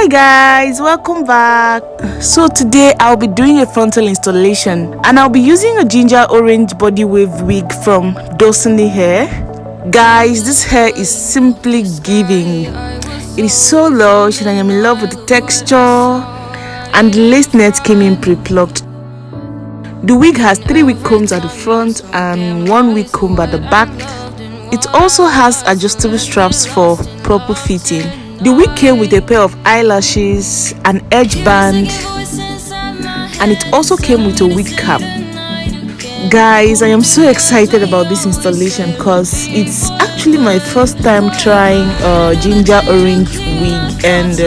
Hi guys, welcome back. So today I'll be doing a frontal installation and I'll be using a ginger orange body wave wig from Dorsenee hair. Guys, this hair is simply giving. It is so lush and I am in love with the texture, and the lace net came in pre-plucked. The wig has 3 wig combs at the front and 1 wig comb at the back. It also has adjustable straps for proper fitting. The wig came with a pair of eyelashes, an edge band, and it also came with a wig cap. Guys, I am so excited about this installation because it's actually my first time trying a ginger orange wig, and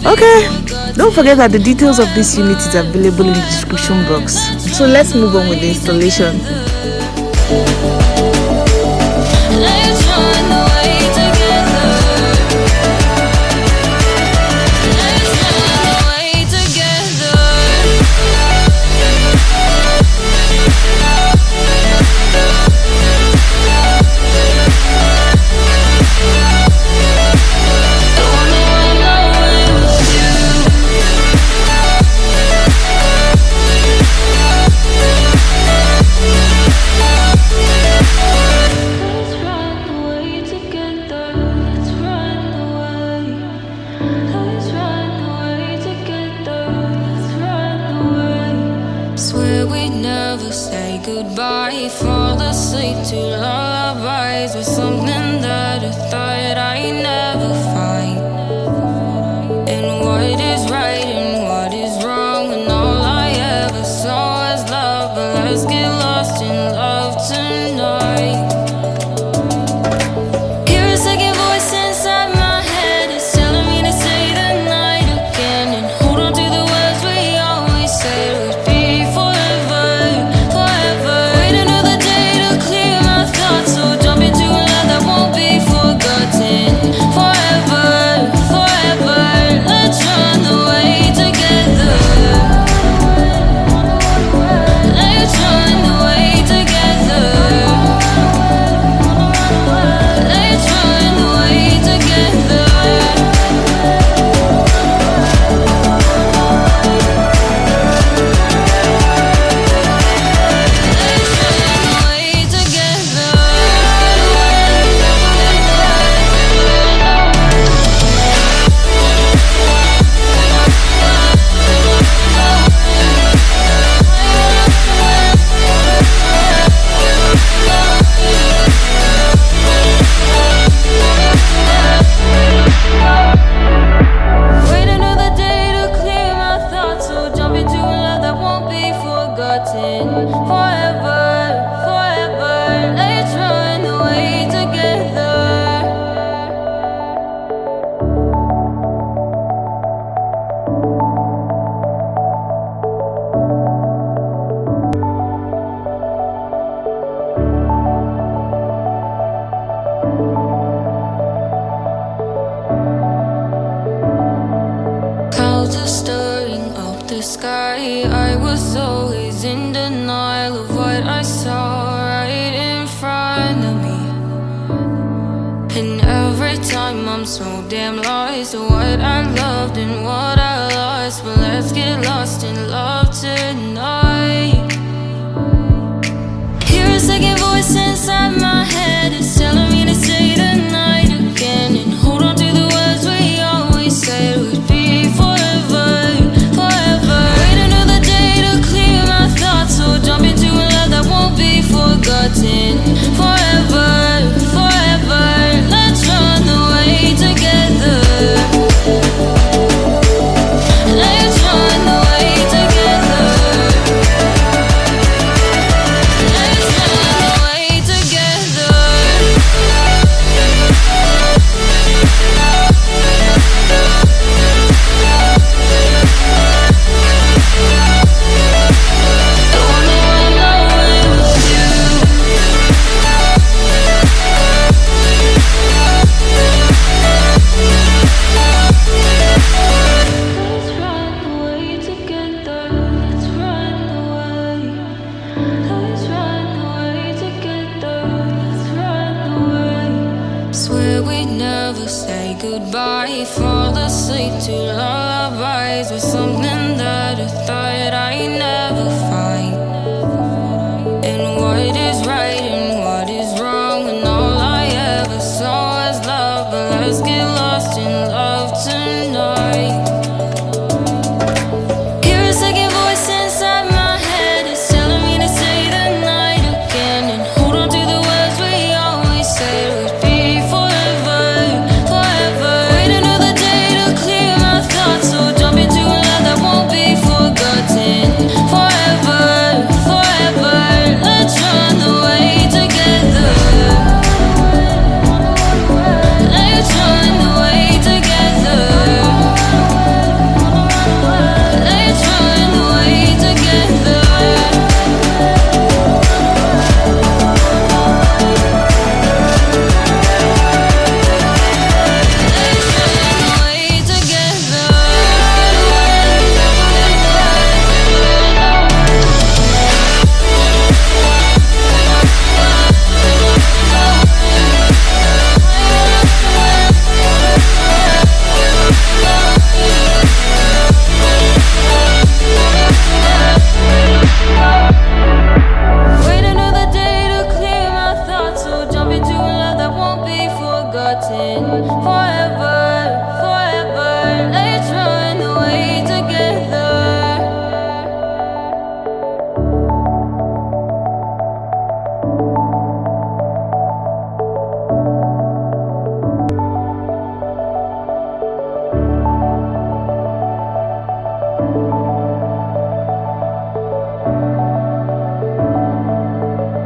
okay, don't forget that the details of this unit is available in the description box. So let's move on with the installation. Swear we'd never say goodbye. Fall asleep to lullabies with something that I thought I'd never find. And what is right and what is wrong, and all I ever saw was love. But let's get lost in love tonight. Hear a second voice inside my head, it's telling me to say the night again, and hold on to the words we always said would be sky. I was always in denial of what I saw right in front of me, and every time I'm so damn lost to what I loved and what I lost. But let's get lost in love tonight. Hear a second voice inside my head, it's telling me to say the night again, and hold on to the words we always said would be forever. So jump into a love that won't be forgotten. Forever, forever, let's run away together. Let's run away together. Let's run away together. sleep to lullabies with something that I thought I'd never find. And what is right and what is wrong, and all I ever saw was love. But let's get lost in love tonight. Hear a second voice inside my head, it's telling me to say the night again, and hold on to the words we always said would be forever, forever. Wait another day to clear my thoughts, so jump into a love that won't be forgotten. Forever, forever, let's run away together. Let's run away together. Let's run away together. Wait another day to clear my thoughts, so jump into a love that won't be forgotten. Forever, forever, let's run away together.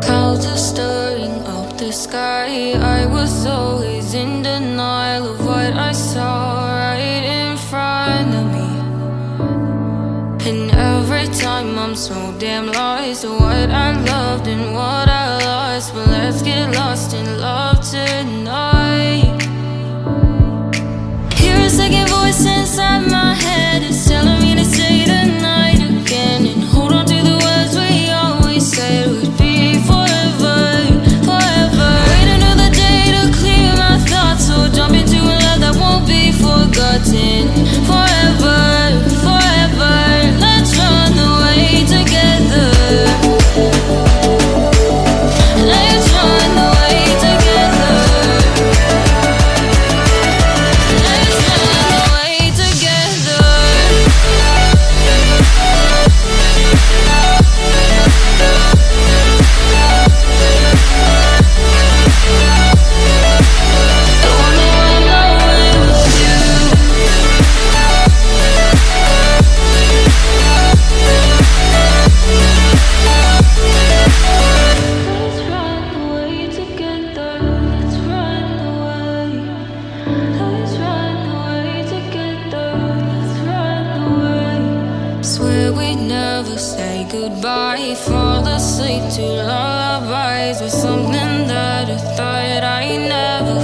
Clouds are stirring up the sky. I was always in denial of what I saw right in front of me. And every time I'm so damn lost to what I loved and what I lost. But let's get lost in love tonight. Hear a second voice inside my head, it's telling me to say the night again, and hold on to the words we always said would be forever, forever. Wait another day to clear my thoughts, so jump into a love that won't be forgotten. Forever, forever, let's run away together. Let's run away together. Let's run away together. Don't wanna run away with you. Let's run away together. Let's run away. Let's run away together. Let's run away. Swear we'd never say goodbye. Fall asleep to lullabies with something that I thought I'd never